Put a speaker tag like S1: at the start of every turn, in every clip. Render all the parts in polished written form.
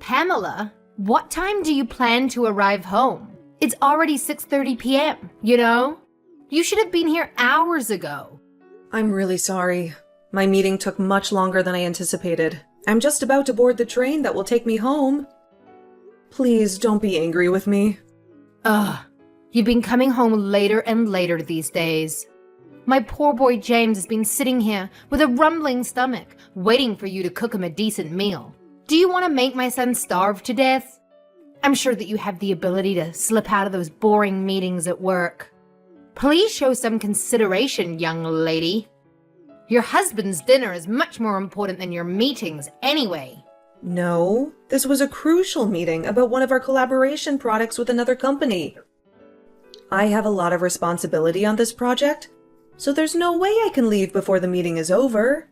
S1: Pamela, what time do you plan to arrive home? It's already 6:30 p.m., you know? You should have been here hours ago.
S2: I'm really sorry. My meeting took much longer than I anticipated. I'm just about to board the train that will take me home. Please don't be angry with me.
S1: Ugh, you've been coming home later and later these days. My poor boy James has been sitting here with a rumbling stomach, waiting for you to cook him a decent meal. Do you want to make my son starve to death? I'm sure that you have the ability to slip out of those boring meetings at work. Please show some consideration, young lady. Your husband's dinner is much more important than your meetings anyway.
S2: No, this was a crucial meeting about one of our collaboration products with another company. I have a lot of responsibility on this project, so there's no way I can leave before the meeting is over.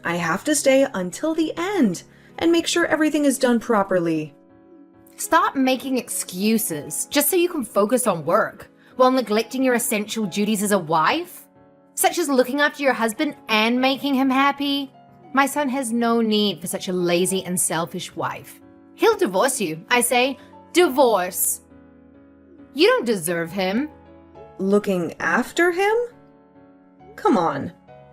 S2: I have to stay until the end and make sure everything is done properly.
S1: Stop making excuses just so you can focus on work while neglecting your essential duties as a wife, such as looking after your husband and making him happy. My son has no need for such a lazy and selfish wife. He'll divorce you. I say, divorce. You don't deserve him.
S2: Looking after him? Come on.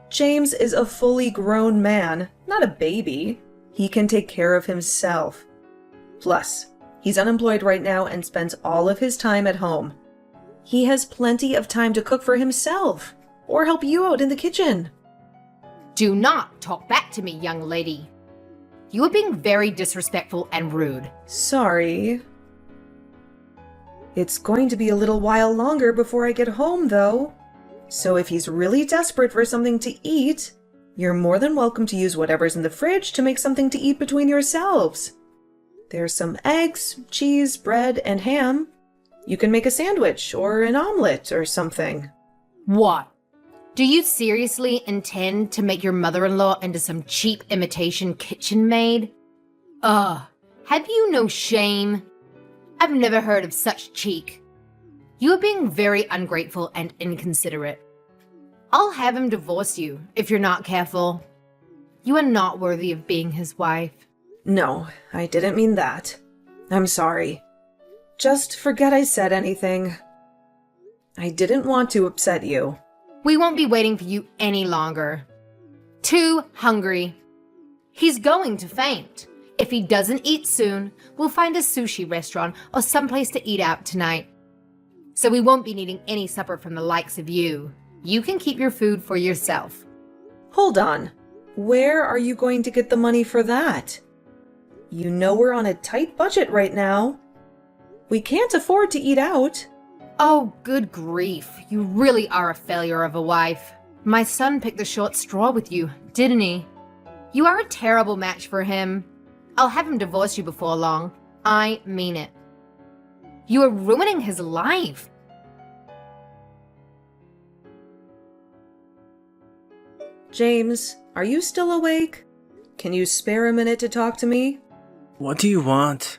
S2: James is a fully grown man, not a baby. He can take care of himself. Plus, he's unemployed right now and spends all of his time at home. He has plenty of time to cook for himself or help you out in the kitchen.
S1: Do not talk back to me, young lady. You are being very disrespectful and rude.
S2: Sorry. It's going to be a little while longer before I get home, though. So if he's really desperate for something to eat, you're more than welcome to use whatever's in the fridge to make something to eat between yourselves. There's some eggs, cheese, bread, and ham. You can make a sandwich or an omelet or something.
S1: What? Do you seriously intend to make your mother-in-law into some cheap imitation kitchen maid? Ugh, have you no shame? I've never heard of such cheek. You are being very ungrateful and inconsiderate. I'll have him divorce you if you're not careful. You are not worthy of being his wife.
S2: No, I didn't mean that. I'm sorry. Just forget I said anything. I didn't want to upset you.
S1: We won't be waiting for you any longer. Too hungry. He's going to faint. If he doesn't eat soon, we'll find a sushi restaurant or someplace to eat out tonight. So we won't be needing any supper from the likes of you. You can keep your food for yourself.
S2: Hold on. Where are you going to get the money for that? You know we're on a tight budget right now. We can't afford to eat out.
S1: Oh, good grief. You really are a failure of a wife. My son picked the short straw with you, didn't he? You are a terrible match for him. I'll have him divorce you before long. I mean it. You are ruining his life.
S2: James, are you still awake? Can you spare a minute to talk to me?
S3: What do you want?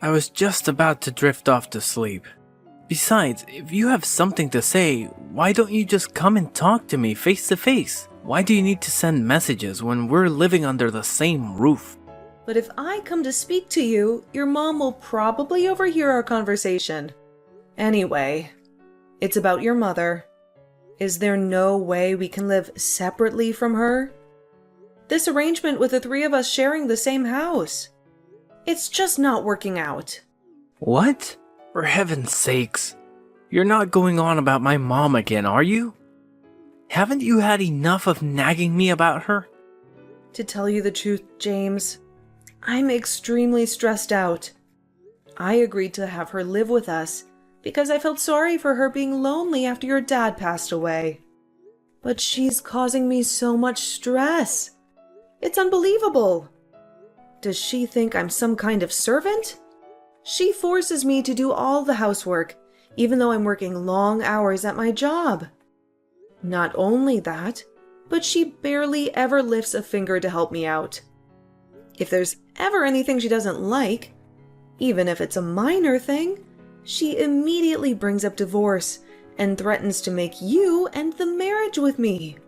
S3: I was just about to drift off to sleep. Besides, if you have something to say, why don't you just come and talk to me face to face? Why do you need to send messages when we're living under the same roof?
S2: But if I come to speak to you, your mom will probably overhear our conversation. Anyway, it's about your mother. Is there no way we can live separately from her? This arrangement with the three of us sharing the same house. It's just not working out.
S3: What? For heaven's sakes. You're not going on about my mom again, are you? Haven't you had enough of nagging me about her?
S2: To tell you the truth, James, I'm extremely stressed out. I agreed to have her live with us because I felt sorry for her being lonely after your dad passed away. But she's causing me so much stress. It's unbelievable. Does she think I'm some kind of servant? She forces me to do all the housework, even though I'm working long hours at my job. Not only that, but she barely ever lifts a finger to help me out. If there's ever anything she doesn't like, even if it's a minor thing, she immediately brings up divorce and threatens to make you end the marriage with me.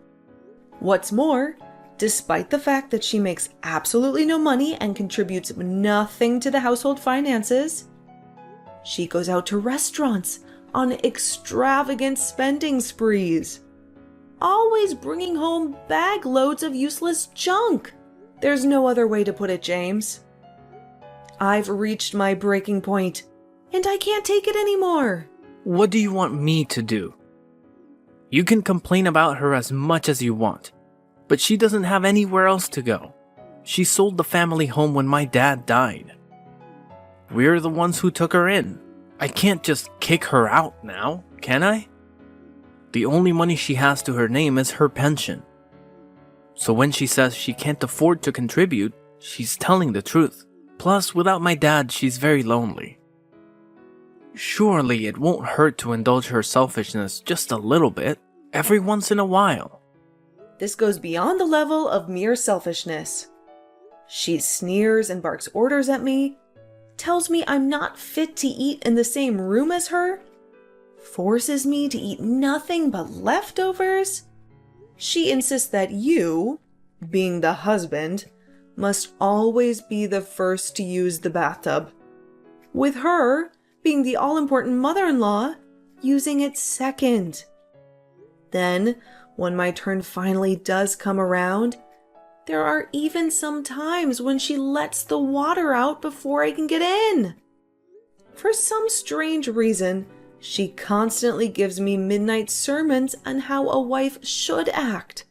S2: What's more, Despite the fact that she makes absolutely no money and contributes nothing to the household finances, she goes out to restaurants on extravagant spending sprees, always bringing home bag loads of useless junk. There's no other way to put it, James. I've reached my breaking point, and I can't take it anymore.
S3: What do you want me to do? You can complain about her as much as you want, but she doesn't have anywhere else to go. She sold the family home when my dad died. We're the ones who took her in. I can't just kick her out now, can I? The only money she has to her name is her pension. So when she says she can't afford to contribute, she's telling the truth. Plus, without my dad, she's very lonely. Surely it won't hurt to indulge her selfishness just a little bit, every once in a while.
S2: This goes beyond the level of mere selfishness. She sneers and barks orders at me, tells me I'm not fit to eat in the same room as her, forces me to eat nothing but leftovers. She insists that you, being the husband, must always be the first to use the bathtub, with her, being the all-important mother-in-law, using it second. Then, when my turn finally does come around, there are even some times when she lets the water out before I can get in. For some strange reason, she constantly gives me midnight sermons on how a wife should act.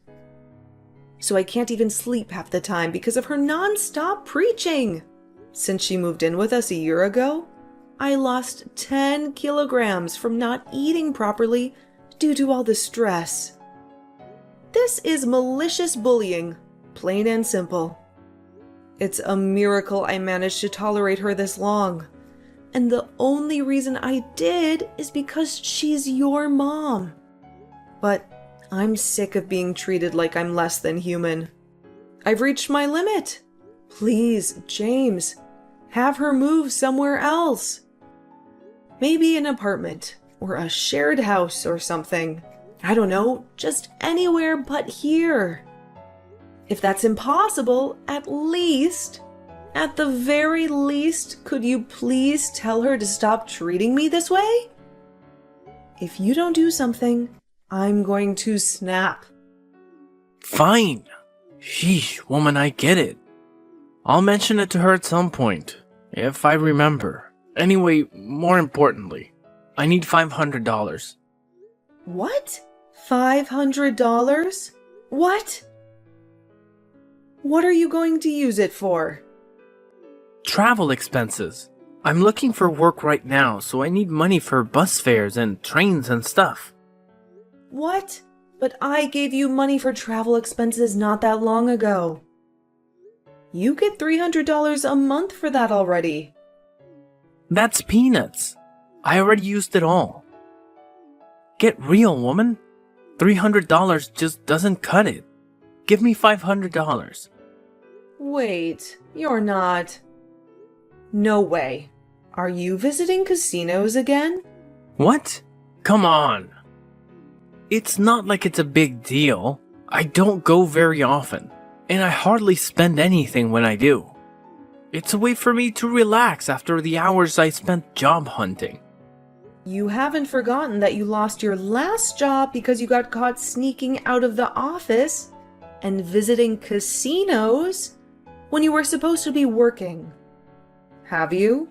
S2: So I can't even sleep half the time because of her non-stop preaching. Since she moved in with us a year ago, I lost 10 kilograms from not eating properly due to all the stress. This is malicious bullying, plain and simple. It's a miracle I managed to tolerate her this long. And the only reason I did is because she's your mom. But I'm sick of being treated like I'm less than human. I've reached my limit. Please, James, have her move somewhere else. Maybe an apartment, or a shared house or something. I don't know, just anywhere but here. If that's impossible, at the very least, could you please tell her to stop treating me this way? If you don't do something, I'm going to snap.
S3: Fine. Sheesh, woman, I get it. I'll mention it to her at some point, if I remember. Anyway, more importantly, I need $500.
S2: What? $500? What? What are you going to use it for?
S3: Travel expenses. I'm looking for work right now, so I need money for bus fares and trains and stuff.
S2: What? But I gave you money for travel expenses not that long ago. You get $300 a month for that already.
S3: That's peanuts. I already used it all. Get real, woman. $300 just doesn't cut it. Give me $500.
S2: Wait, you're not. No way. Are you visiting casinos again?
S3: What? Come on. It's not like it's a big deal. I don't go very often, and I hardly spend anything when I do. It's a way for me to relax after the hours I spent job hunting.
S2: You haven't forgotten that you lost your last job because you got caught sneaking out of the office and visiting casinos when you were supposed to be working. Have you?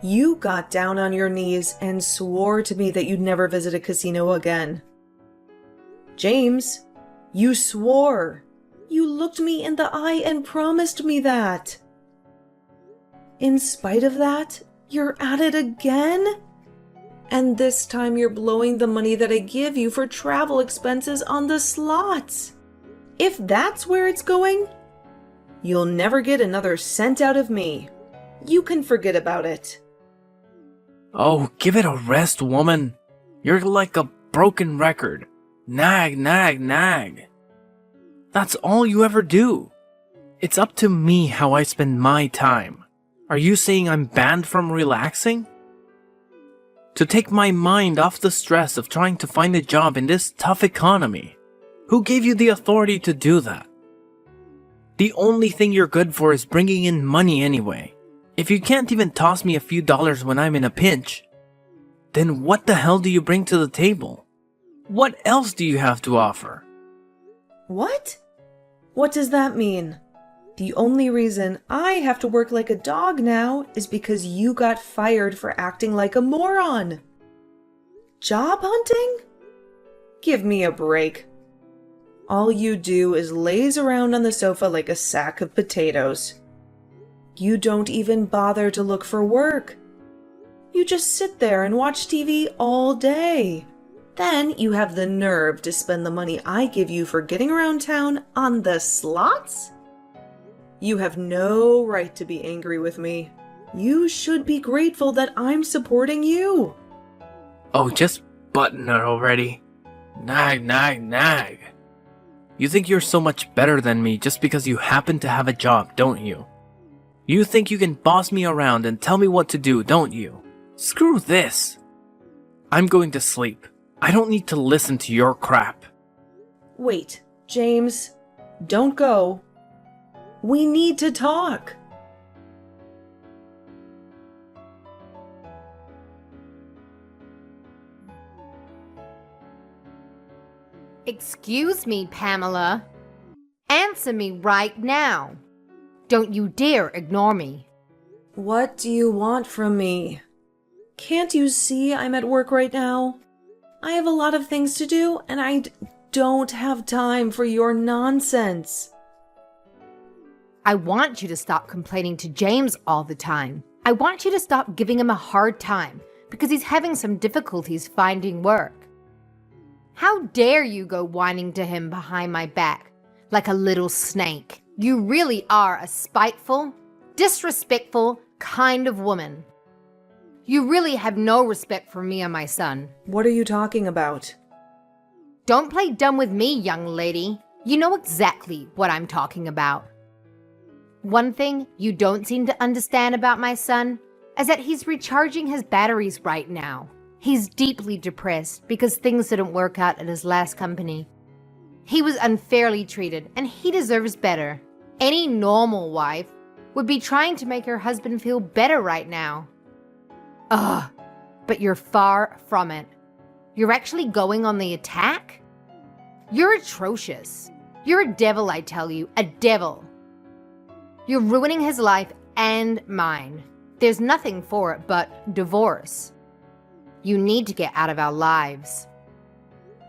S2: You got down on your knees and swore to me that you'd never visit a casino again. James, you swore. You looked me in the eye and promised me that. In spite of that, you're at it again? And this time you're blowing the money that I give you for travel expenses on the slots. If that's where it's going, you'll never get another cent out of me. You can forget about it.
S3: Oh, give it a rest, woman. You're like a broken record. Nag, nag, nag. That's all you ever do. It's up to me how I spend my time. Are you saying I'm banned from relaxing? To take my mind off the stress of trying to find a job in this tough economy. Who gave you the authority to do that? The only thing you're good for is bringing in money anyway. If you can't even toss me a few dollars when I'm in a pinch, then what the hell do you bring to the table? What else do you have to offer?
S2: What? What does that mean? The only reason I have to work like a dog now is because you got fired for acting like a moron. Job hunting? Give me a break. All you do is laze around on the sofa like a sack of potatoes. You don't even bother to look for work. You just sit there and watch TV all day. Then you have the nerve to spend the money I give you for getting around town on the slots? You have no right to be angry with me. You should be grateful that I'm supporting you.
S3: Oh, just button it already. Nag, nag, nag. You think you're so much better than me just because you happen to have a job, don't you? You think you can boss me around and tell me what to do, don't you? Screw this. I'm going to sleep. I don't need to listen to your crap.
S2: Wait, James, don't go. We need to talk.
S1: Excuse me, Pamela. Answer me right now. Don't you dare ignore me.
S2: What do you want from me? Can't you see I'm at work right now? I have a lot of things to do, and I don't have time for your nonsense.
S1: I want you to stop complaining to James all the time. I want you to stop giving him a hard time because he's having some difficulties finding work. How dare you go whining to him behind my back like a little snake? You really are a spiteful, disrespectful kind of woman. You really have no respect for me and my son.
S2: What are you talking about?
S1: Don't play dumb with me, young lady. You know exactly what I'm talking about. One thing you don't seem to understand about my son is that he's recharging his batteries right now. He's deeply depressed because things didn't work out at his last company. He was unfairly treated and he deserves better. Any normal wife would be trying to make her husband feel better right now. Ugh, but you're far from it. You're actually going on the attack? You're atrocious. You're a devil, I tell you, a devil. You're ruining his life and mine. There's nothing for it but divorce. You need to get out of our lives.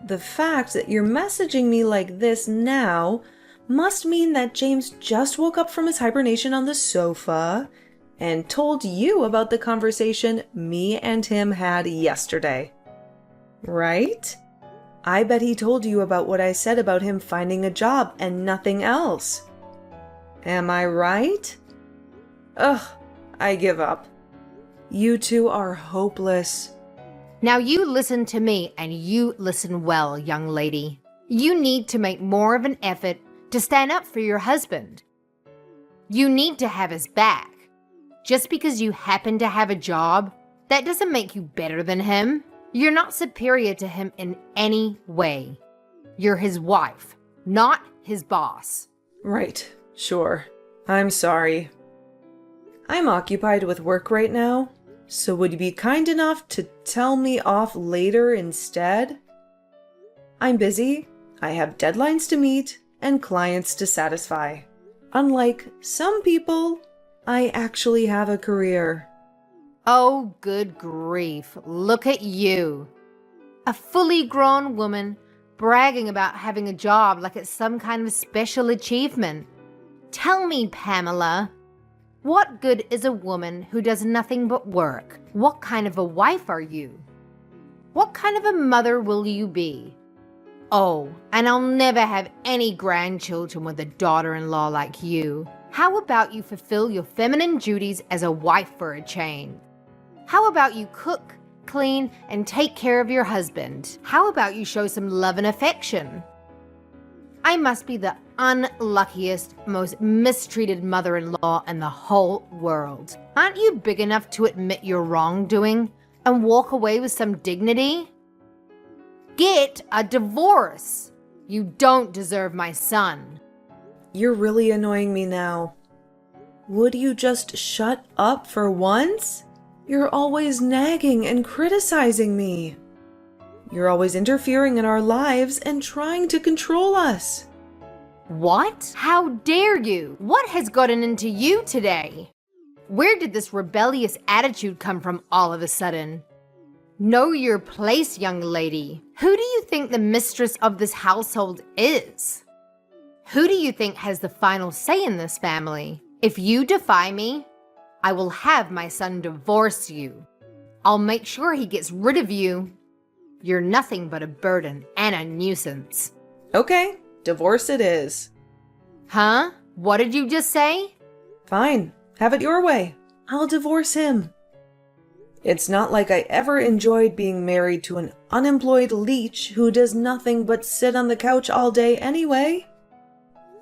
S2: The fact that you're messaging me like this now must mean that James just woke up from his hibernation on the sofa and told you about the conversation me and him had yesterday. Right? I bet he told you about what I said about him finding a job and nothing else. Am I right? Ugh, I give up. You two are hopeless.
S1: Now you listen to me and you listen well, young lady. You need to make more of an effort to stand up for your husband. You need to have his back. Just because you happen to have a job, that doesn't make you better than him. You're not superior to him in any way. You're his wife, not his boss.
S2: Right, sure. I'm sorry. I'm occupied with work right now, so would you be kind enough to tell me off later instead? I'm busy, I have deadlines to meet, and clients to satisfy. Unlike some people, I actually have a career.
S1: Oh, good grief. Look at you. A fully grown woman bragging about having a job like it's some kind of special achievement. Tell me, Pamela, what good is a woman who does nothing but work? What kind of a wife are you? What kind of a mother will you be? Oh, and I'll never have any grandchildren with a daughter-in-law like you. How about you fulfill your feminine duties as a wife for a change? How about you cook, clean, and take care of your husband? How about you show some love and affection? I must be the unluckiest, most mistreated mother-in-law in the whole world. Aren't you big enough to admit your wrongdoing and walk away with some dignity? Get a divorce. You don't deserve my son.
S2: You're really annoying me now. Would you just shut up for once? You're always nagging and criticizing me. You're always interfering in our lives and trying to control us.
S1: What? How dare you? What has gotten into you today? Where did this rebellious attitude come from all of a sudden? Know your place, young lady. Who do you think the mistress of this household is? Who do you think has the final say in this family? If you defy me, I will have my son divorce you. I'll make sure he gets rid of you. You're nothing but a burden and a nuisance.
S2: Okay, divorce it is.
S1: Huh? What did you just say?
S2: Fine, have it your way. I'll divorce him. It's not like I ever enjoyed being married to an unemployed leech who does nothing but sit on the couch all day anyway.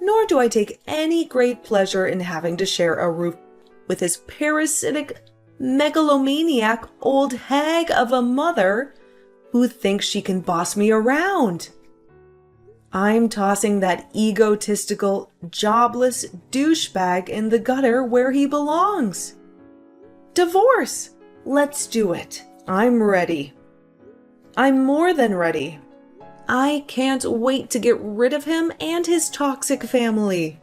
S2: Nor do I take any great pleasure in having to share a roof with his parasitic, megalomaniac old hag of a mother who thinks she can boss me around. I'm tossing that egotistical, jobless douchebag in the gutter where he belongs. Divorce! Let's do it. I'm ready. I'm more than ready. I can't wait to get rid of him and his toxic family.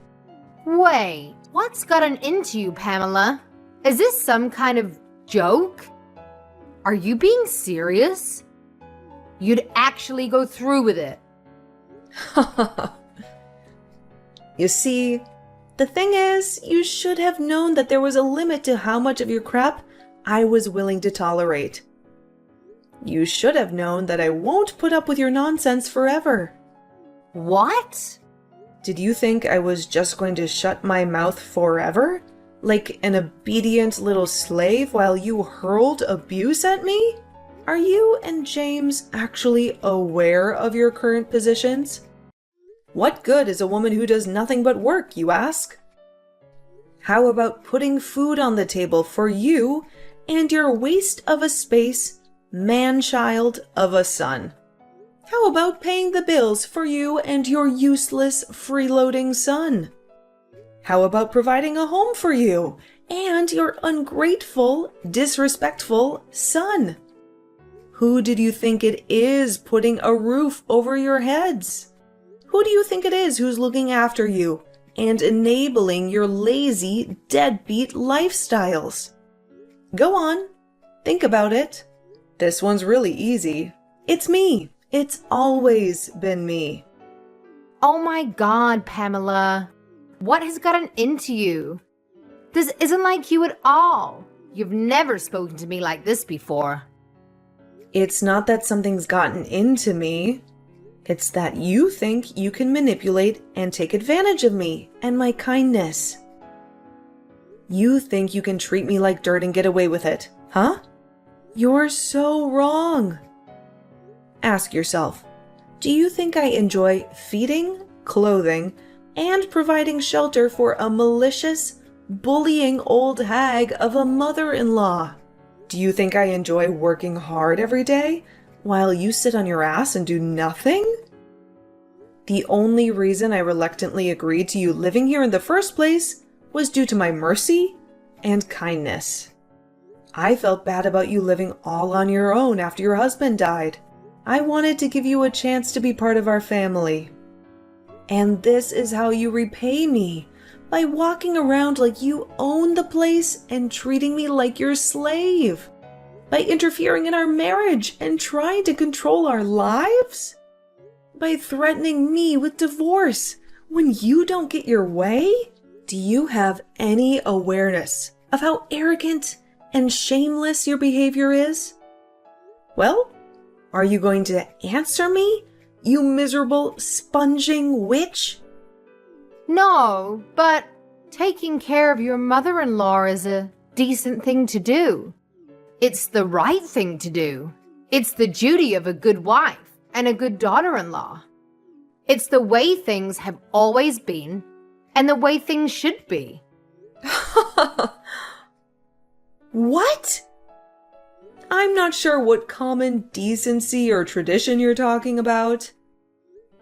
S1: Wait, what's gotten into you, Pamela? Is this some kind of joke? Are you being serious? You'd actually go through with it.
S2: You see, the thing is, you should have known that there was a limit to how much of your crap I was willing to tolerate. You should have known that I won't put up with your nonsense forever.
S1: What?
S2: Did you think I was just going to shut my mouth forever? Like an obedient little slave while you hurled abuse at me? Are you and James actually aware of your current positions? What good is a woman who does nothing but work, you ask? How about putting food on the table for you and your waste of a space, man-child of a son? How about paying the bills for you and your useless, freeloading son? How about providing a home for you and your ungrateful, disrespectful son? Who did you think it is putting a roof over your heads? Who do you think it is who's looking after you and enabling your lazy, deadbeat lifestyles? Go on, think about it. This one's really easy. It's me. It's always been me.
S1: Oh my God, Pamela. What has gotten into you? This isn't like you at all. You've never spoken to me like this before.
S2: It's not that something's gotten into me. It's that you think you can manipulate and take advantage of me and my kindness. You think you can treat me like dirt and get away with it, huh? You're so wrong. Ask yourself, do you think I enjoy feeding, clothing, and providing shelter for a malicious, bullying old hag of a mother-in-law? Do you think I enjoy working hard every day while you sit on your ass and do nothing? The only reason I reluctantly agreed to you living here in the first place was due to my mercy and kindness. I felt bad about you living all on your own after your husband died. I wanted to give you a chance to be part of our family. And this is how you repay me, by walking around like you own the place and treating me like your slave. By interfering in our marriage and trying to control our lives. By threatening me with divorce when you don't get your way. Do you have any awareness of how arrogant and shameless your behavior is? Well, are you going to answer me, you miserable, sponging witch?
S1: No, but taking care of your mother-in-law is a decent thing to do. It's the right thing to do. It's the duty of a good wife and a good daughter-in-law. It's the way things have always been and the way things should be.
S2: What? I'm not sure what common decency or tradition you're talking about.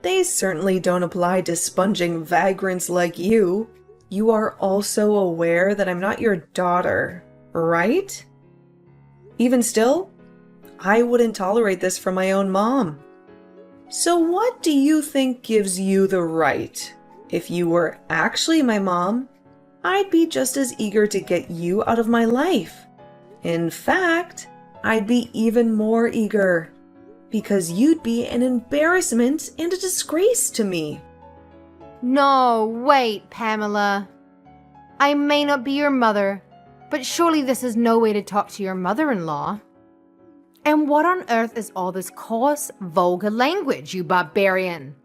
S2: They certainly don't apply to sponging vagrants like you. You are also aware that I'm not your daughter, right? Even still, I wouldn't tolerate this from my own mom. So what do you think gives you the right? If you were actually my mom, I'd be just as eager to get you out of my life. In fact, I'd be even more eager, because you'd be an embarrassment and a disgrace to me.
S1: No, wait, Pamela. I may not be your mother, but surely this is no way to talk to your mother-in-law. And what on earth is all this coarse, vulgar language, you barbarian?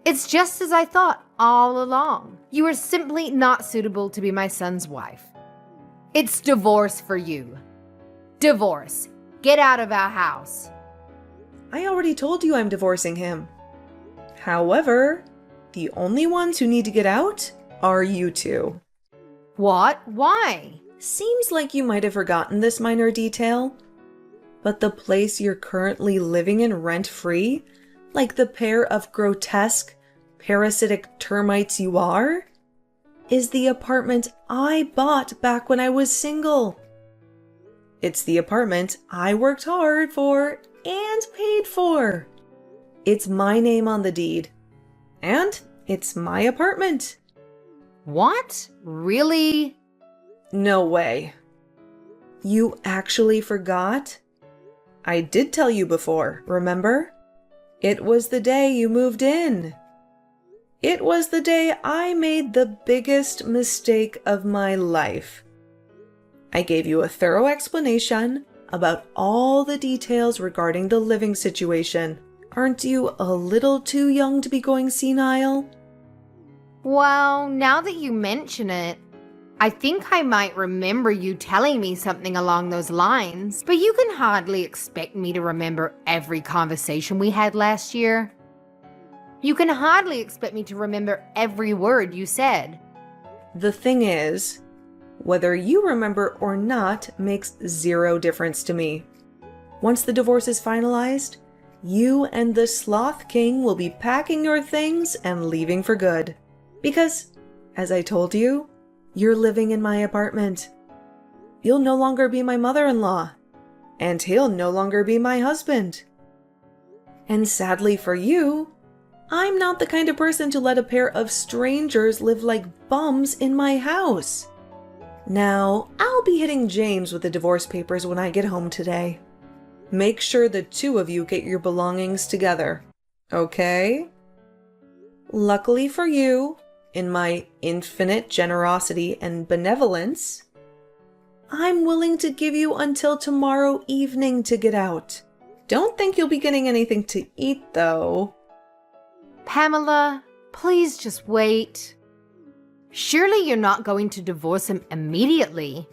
S1: It's just as I thought all along. You are simply not suitable to be my son's wife. It's divorce for you. Divorce. Get out of our house.
S2: I already told you I'm divorcing him. However, the only ones who need to get out are you two.
S1: What? Why?
S2: Seems like you might have forgotten this minor detail, but the place you're currently living in rent-free, like the pair of grotesque, parasitic termites you are, is the apartment I bought back when I was single. It's the apartment I worked hard for and paid for. It's my name on the deed. And it's my apartment.
S1: What? Really?
S2: No way. You actually forgot? I did tell you before, remember? It was the day you moved in. It was the day I made the biggest mistake of my life. I gave you a thorough explanation about all the details regarding the living situation. Aren't you a little too young to be going senile?
S1: Well, now that you mention it, I think I might remember you telling me something along those lines, but you can hardly expect me to remember every conversation we had last year. You can hardly expect me to remember every word you said.
S2: The thing is, whether you remember or not makes zero difference to me. Once the divorce is finalized, you and the Sloth King will be packing your things and leaving for good. Because, as I told you, you're living in my apartment. You'll no longer be my mother-in-law, and he'll no longer be my husband. And sadly for you, I'm not the kind of person to let a pair of strangers live like bums in my house. Now, I'll be hitting James with the divorce papers when I get home today. Make sure the two of you get your belongings together, okay? Luckily for you, in my infinite generosity and benevolence, I'm willing to give you until tomorrow evening to get out. Don't think you'll be getting anything to eat, though.
S1: Pamela, please just wait. Surely you're not going to divorce him immediately.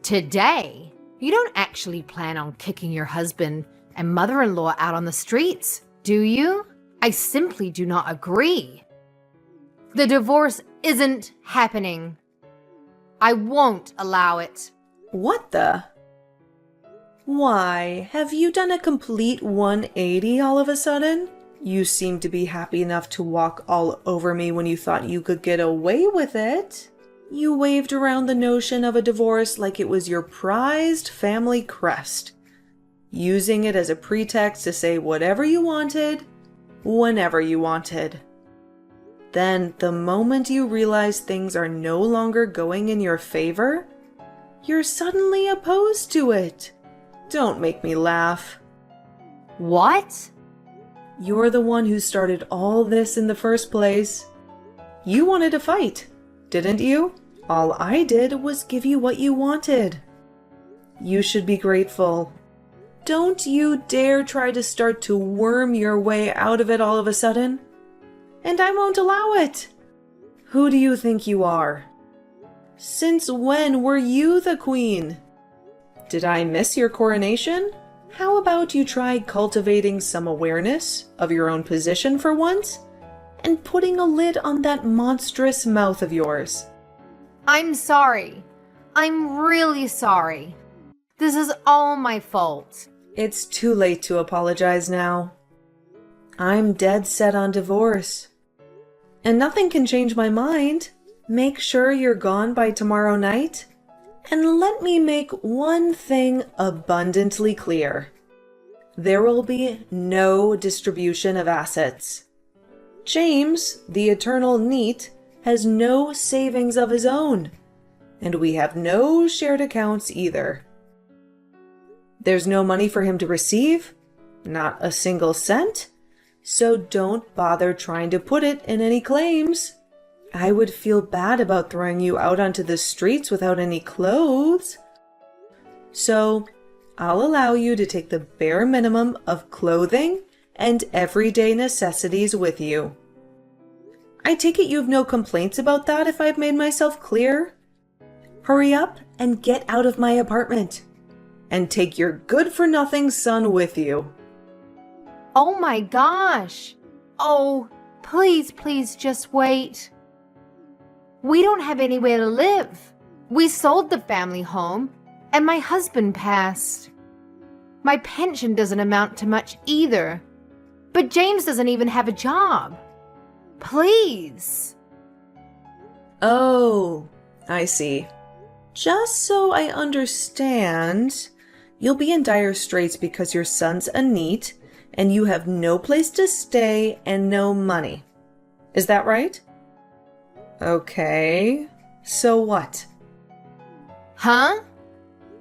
S1: Today. You don't actually plan on kicking your husband and mother-in-law out on the streets, do you? I simply do not agree. The divorce isn't happening. I won't allow it.
S2: What the? Why, have you done a complete 180 all of a sudden? You seem to be happy enough to walk all over me when you thought you could get away with it. You waved around the notion of a divorce like it was your prized family crest, using it as a pretext to say whatever you wanted, whenever you wanted. Then, the moment you realize things are no longer going in your favor, you're suddenly opposed to it. Don't make me laugh.
S1: What?
S2: You're the one who started all this in the first place. You wanted a fight, didn't you? All I did was give you what you wanted. You should be grateful. Don't you dare try to start to worm your way out of it all of a sudden. And I won't allow it. Who do you think you are? Since when were you the queen? Did I miss your coronation? How about you try cultivating some awareness of your own position for once, and putting a lid on that monstrous mouth of yours?
S1: I'm sorry. I'm really sorry. This is all my fault.
S2: It's too late to apologize now. I'm dead set on divorce. And nothing can change my mind. Make sure you're gone by tomorrow night. And let me make one thing abundantly clear. There will be no distribution of assets. James, the eternal NEET, has no savings of his own, and we have no shared accounts either. There's no money for him to receive, not a single cent, so don't bother trying to put it in any claims. I would feel bad about throwing you out onto the streets without any clothes. So, I'll allow you to take the bare minimum of clothing and everyday necessities with you. I take it you have no complaints about that if I've made myself clear? Hurry up and get out of my apartment. And take your good-for-nothing son with you.
S1: Oh my gosh! Oh, please just wait. We don't have anywhere to live. We sold the family home, and my husband passed. My pension doesn't amount to much either. But James doesn't even have a job. Please.
S2: Oh, I see. Just so I understand, you'll be in dire straits because your son's a NEET, and you have no place to stay and no money. Is that right? Okay, so what?
S1: Huh?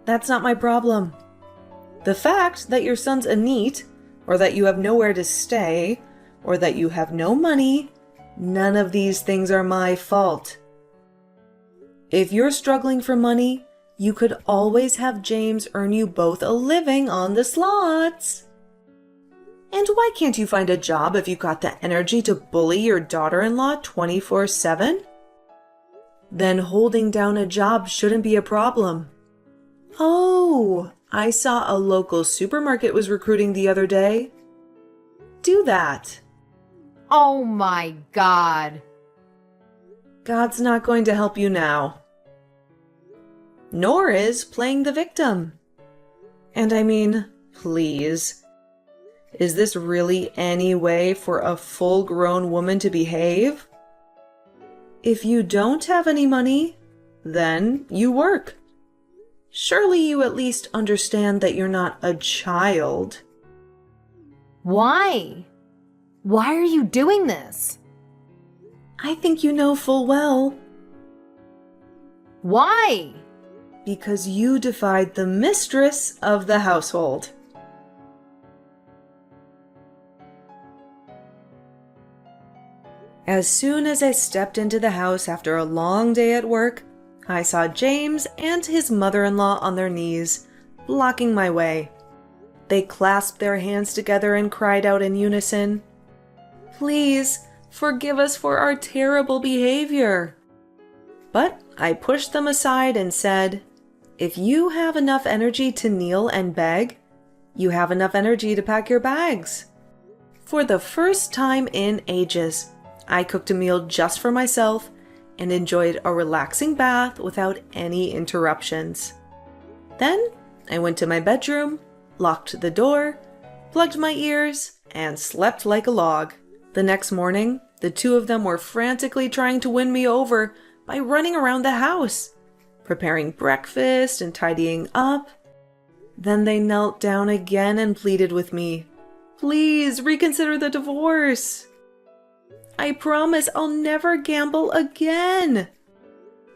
S2: That's not my problem. The fact that your son's a NEET, or that you have nowhere to stay, or that you have no money, none of these things are my fault. If you're struggling for money, you could always have James earn you both a living on the slots. And why can't you find a job if you got the energy to bully your daughter-in-law 24/7? Then holding down a job shouldn't be a problem. Oh, I saw a local supermarket was recruiting the other day. Do that.
S1: Oh my God.
S2: God's not going to help you now. Nor is playing the victim. And I mean, please. Is this really any way for a full-grown woman to behave? If you don't have any money, then you work. Surely you at least understand that you're not a child.
S1: Why? Why are you doing this?
S2: I think you know full well.
S1: Why?
S2: Because you defied the mistress of the household. As soon as I stepped into the house after a long day at work, I saw James and his mother-in-law on their knees, blocking my way. They clasped their hands together and cried out in unison, "Please, forgive us for our terrible behavior." But I pushed them aside and said, "If you have enough energy to kneel and beg, you have enough energy to pack your bags." For the first time in ages, I cooked a meal just for myself and enjoyed a relaxing bath without any interruptions. Then I went to my bedroom, locked the door, plugged my ears, and slept like a log. The next morning, the two of them were frantically trying to win me over by running around the house, preparing breakfast and tidying up. Then they knelt down again and pleaded with me, "Please reconsider the divorce. I promise I'll never gamble again."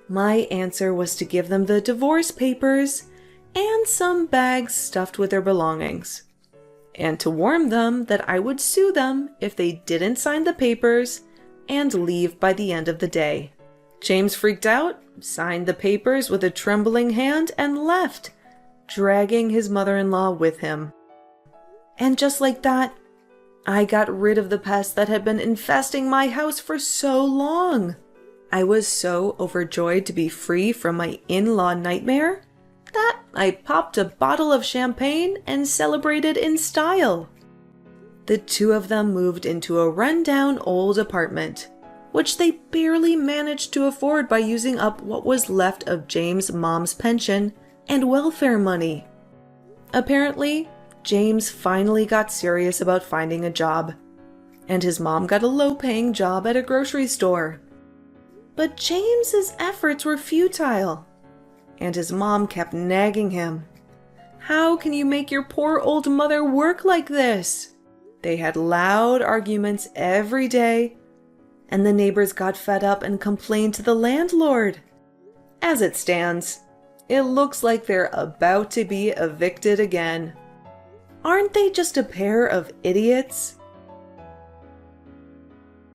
S2: My answer was to give them the divorce papers and some bags stuffed with their belongings, and to warn them that I would sue them if they didn't sign the papers and leave by the end of the day. James freaked out, signed the papers with a trembling hand, and left, dragging his mother-in-law with him. And just like that, I got rid of the pest that had been infesting my house for so long. I was so overjoyed to be free from my in-law nightmare that I popped a bottle of champagne and celebrated in style. The two of them moved into a run-down old apartment, which they barely managed to afford by using up what was left of James' mom's pension and welfare money. Apparently, James finally got serious about finding a job, and his mom got a low-paying job at a grocery store. But James's efforts were futile, and his mom kept nagging him. How can you make your poor old mother work like this? They had loud arguments every day, and the neighbors got fed up and complained to the landlord. As it stands, it looks like they're about to be evicted again. Aren't they just a pair of idiots?